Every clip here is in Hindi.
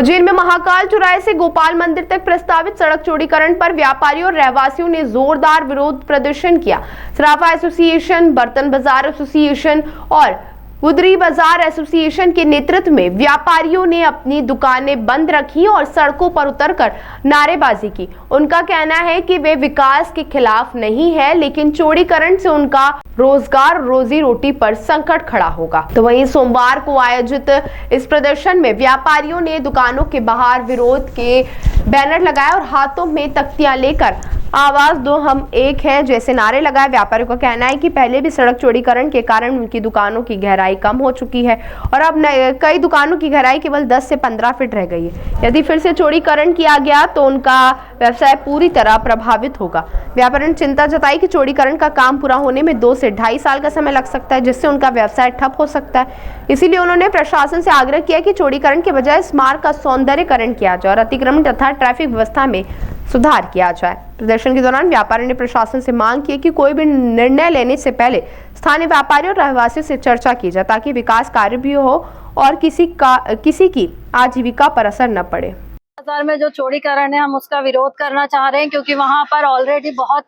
उज्जैन में महाकाल चौराहे से गोपाल मंदिर तक प्रस्तावित सड़क चौड़ीकरण पर व्यापारियों और रहवासियों ने जोरदार विरोध प्रदर्शन किया। सराफा एसोसिएशन, बर्तन बाजार एसोसिएशन और गुदरी बाजार एसोसिएशन के नेतृत्व में व्यापारियों ने अपनी दुकानें बंद रखी और सड़कों पर उतरकर नारेबाजी की। उनका कहना है कि वे विकास के खिलाफ नहीं है, लेकिन चौड़ीकरण से उनका रोजगार, रोजी रोटी पर संकट खड़ा होगा। तो वहीं सोमवार को आयोजित इस प्रदर्शन में व्यापारियों ने दुकानों के बाहर विरोध के बैनर लगाए और हाथों में तख्तियां लेकर आवाज दो हम एक है जैसे नारे लगाए। व्यापारियों का कहना है कि पहले भी सड़क चौड़ीकरण के कारण उनकी दुकानों की गहराई कम हो चुकी है और अब कई दुकानों की गहराई केवल 10 से 15 फीट रह गई है। यदि फिर से चौड़ीकरण किया गया तो उनका व्यवसाय पूरी तरह प्रभावित होगा। व्यापारियों ने चिंता जताई कि चौड़ीकरण का काम पूरा होने में 2 से 2.5 साल का समय लग सकता है, जिससे उनका व्यवसाय ठप हो सकता है। इसीलिए उन्होंने प्रशासन से आग्रह किया कि चौड़ीकरण के बजाय इस मार्ग का सौंदर्यीकरण किया जाए और अतिक्रमण तथा ट्रैफिक व्यवस्था में सुधार किया जाए। प्रदर्शन के दौरान व्यापारियों ने प्रशासन से मांग की कि कोई भी निर्णय लेने से पहले स्थानीय व्यापारियों और रहवासियों से चर्चा की जाए, ताकि विकास कार्य भी हो और किसी की आजीविका पर असर न पड़े। बाजार में जो चौड़ीकरण है, हम उसका विरोध करना चाह रहे हैं, क्योंकि वहां पर ऑलरेडी बहुत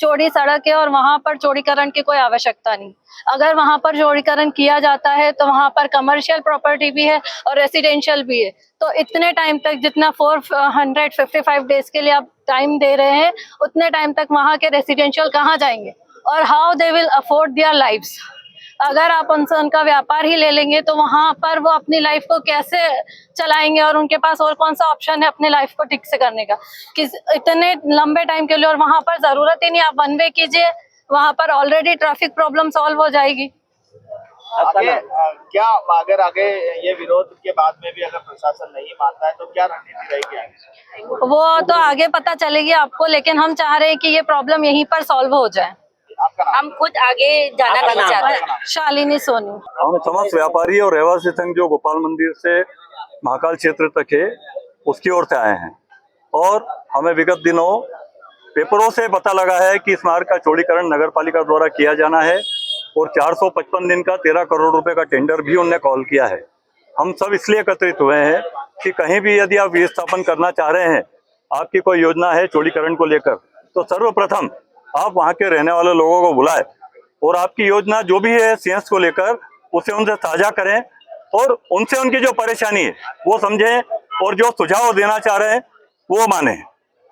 चौड़ी सड़क है और वहां पर चौड़ीकरण की कोई आवश्यकता नहीं। अगर वहां पर चौड़ीकरण किया जाता है तो वहां पर कमर्शियल प्रॉपर्टी भी है और रेसिडेंशियल भी है। तो इतने टाइम तक, जितना 455 डेज के लिए आप टाइम दे रहे हैं, उतने टाइम तक वहां के रेसिडेंशियल कहाँ जाएंगे और how they will afford their lives. अगर आप उनसे उनका व्यापार ही ले लेंगे तो वहां पर वो अपनी लाइफ को कैसे चलाएंगे और उनके पास और कौन सा ऑप्शन है अपने लाइफ को ठीक से करने का, कि इतने लंबे टाइम के लिए। और वहां पर जरूरत ही नहीं, आप वन वे कीजिए, वहां पर ऑलरेडी ट्रैफिक प्रॉब्लम सॉल्व हो जाएगी। आगे क्या, अगर आगे ये विरोध के बाद में भी अगर प्रशासन नहीं मानता है तो क्या रणनीति रहेगी आगे? वो तो आगे पता चलेगी आपको, लेकिन हम चाह रहे हैं कि ये प्रॉब्लम यहीं पर सॉल्व हो जाए। हम खुद आगे जाना नहीं चाहते हैं। शालिनी सोनी। हम समस्त व्यापारी और रहवासी संघ जो गोपाल मंदिर से महाकाल क्षेत्र तक है, उसकी ओर से आए हैं और हमें विगत दिनों पेपरों से पता लगा है कि इस मार्ग का चौड़ीकरण नगर पालिका द्वारा किया जाना है और 455 दिन का 13 करोड़ रुपए का टेंडर भी उन्होंने कॉल किया है। हम सब इसलिए एकत्रित हुए हैं कि कहीं भी यदि आप विस्थापन करना चाह रहे हैं, आपकी कोई योजना है चौड़ीकरण को लेकर, तो सर्वप्रथम आप वहां के रहने वाले लोगों को बुलाएं और आपकी योजना जो भी है सीएस को लेकर उसे उनसे साझा करें और उनसे उनकी जो परेशानी है वो समझें और जो सुझाव देना चाह रहे हैं वो माने।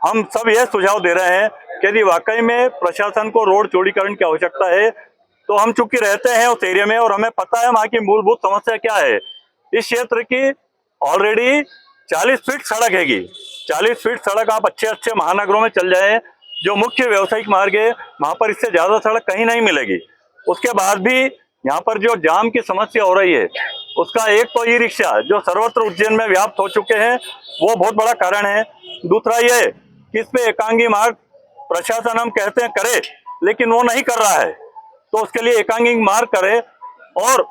हम सब ये सुझाव दे रहे हैं कि यदि वाकई में प्रशासन को रोड चौड़ीकरण की आवश्यकता है, तो हम चूंकि रहते हैं उस एरिया में और हमें पता है वहाँ की मूलभूत समस्या क्या है। इस क्षेत्र की ऑलरेडी 40 फीट सड़क हैगी। 40 फीट सड़क आप अच्छे महानगरों में चल जाए, जो मुख्य व्यावसायिक मार्ग है वहां पर इससे ज्यादा सड़क कहीं नहीं मिलेगी। उसके बाद भी यहाँ पर जो जाम की समस्या हो रही है, उसका एक तो ई रिक्शा जो सर्वत्र उज्जैन में व्याप्त हो चुके हैं, वो बहुत बड़ा कारण है। दूसरा ये कि इस पे एकांगी मार्ग प्रशासन हम कहते हैं करे, लेकिन वो नहीं कर रहा है, तो उसके लिए एकांगी मार्ग करे और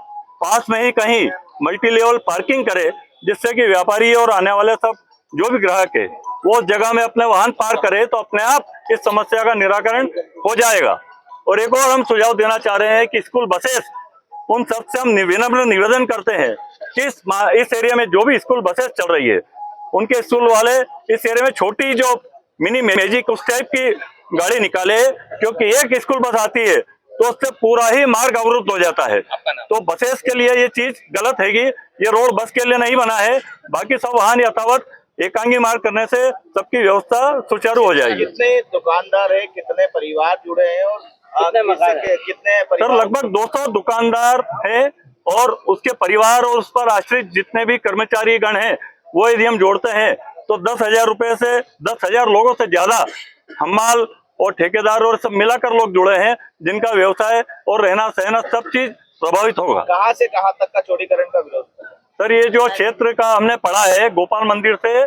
पास में ही कहीं मल्टी लेवल पार्किंग करे, जिससे कि व्यापारी और आने वाले सब जो भी ग्राहक है वो उस जगह में अपने वाहन पार्क करे, तो अपने आप इस समस्या का निराकरण हो जाएगा। और एक और हम सुझाव देना चाह रहे हैं कि स्कूल बसेस, उन सबसे हम विनम्र निवेदन करते हैं कि इस एरिया में जो भी स्कूल बसेस चल रही है, उनके स्कूल वाले इस एरिया में छोटी जो मिनी मैजिक उस टाइप की गाड़ी निकाले, क्योंकि एक स्कूल बस आती है तो उससे पूरा ही मार्ग अवरुद्ध हो जाता है। तो बसेस के लिए ये चीज गलत हैगी, ये रोड बस के लिए नहीं बना है। बाकी सब वाहन यातायात एकांगी मार्ग करने से सबकी व्यवस्था सुचारू हो जाएगी। कितने दुकानदार है, कितने परिवार जुड़े हैं और कितने सर लगभग 200 दुकानदार है और उसके परिवार और उस पर आश्रित जितने भी कर्मचारी गण हैं, वो यदि हम जोड़ते हैं तो 10,000 रुपए से 10,000 लोगों से ज्यादा हमाल और ठेकेदार और सब मिलाकर लोग जुड़े हैं, जिनका व्यवसाय और रहना सहना सब चीज प्रभावित होगा। कहाँ से कहाँ तक का चौड़ीकरण का विरोध? सर ये जो क्षेत्र का हमने पढ़ा है, गोपाल मंदिर से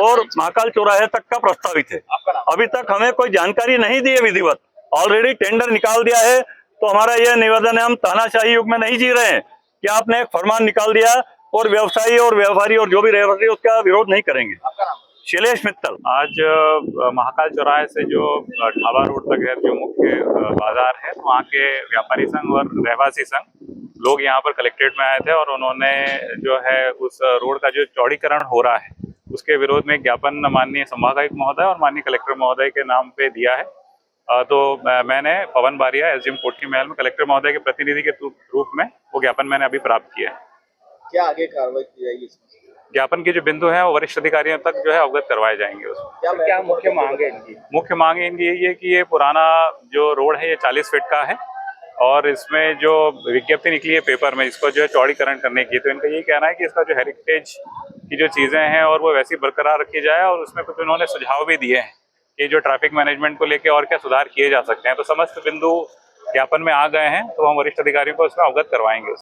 और महाकाल चौराहे तक का प्रस्तावित है। अभी तक हमें कोई जानकारी नहीं दी है विधिवत। ऑलरेडी टेंडर निकाल दिया है, तो हमारा यह निवेदन है, हम तानाशाही युग में नहीं जी रहे हैं कि आपने एक फरमान निकाल दिया और व्यवसायी और व्यापारी और जो भी रहवासी उसका विरोध नहीं करेंगे। शैलेश मित्तल। आज महाकाल चौराहे से जो ढाबा रोड तक है, जो मुख्य बाजार है, वहाँ के व्यापारी संघ और रहवासी संघ लोग यहाँ पर कलेक्ट्रेट में आए थे और उन्होंने जो है उस रोड का जो चौड़ीकरण हो रहा है उसके विरोध में एक ज्ञापन माननीय संभागायुक्त महोदय और माननीय कलेक्टर महोदय के नाम पे दिया है। तो मैंने पवन बारिया एसडीएम कोठी महल में कलेक्टर महोदय के प्रतिनिधि के रूप में वो ज्ञापन मैंने अभी प्राप्त किया है। क्या आगे कार्रवाई की जाएगी? ज्ञापन के जो बिंदु हैं वो वरिष्ठ अधिकारियों तक जो है अवगत करवाए जाएंगे। उसमें क्या मुख्य मांग है इनकी? मुख्य मांग इनकी यही है कि ये पुराना जो रोड है ये 40 फीट का है और इसमें जो विज्ञप्ति निकली है पेपर में इसको जो है चौड़ीकरण करने की, तो इनका यही कहना है कि इसका जो हेरिटेज की जो चीज़ें हैं और वो वैसी बरकरार रखी जाए। और उसमें कुछ उन्होंने सुझाव भी दिए हैं कि जो ट्रैफिक मैनेजमेंट को लेकर और क्या सुधार किए जा सकते हैं। तो समस्त बिंदु ज्ञापन में आ गए हैं, तो हम वरिष्ठ अधिकारियों को उसमें अवगत करवाएंगे।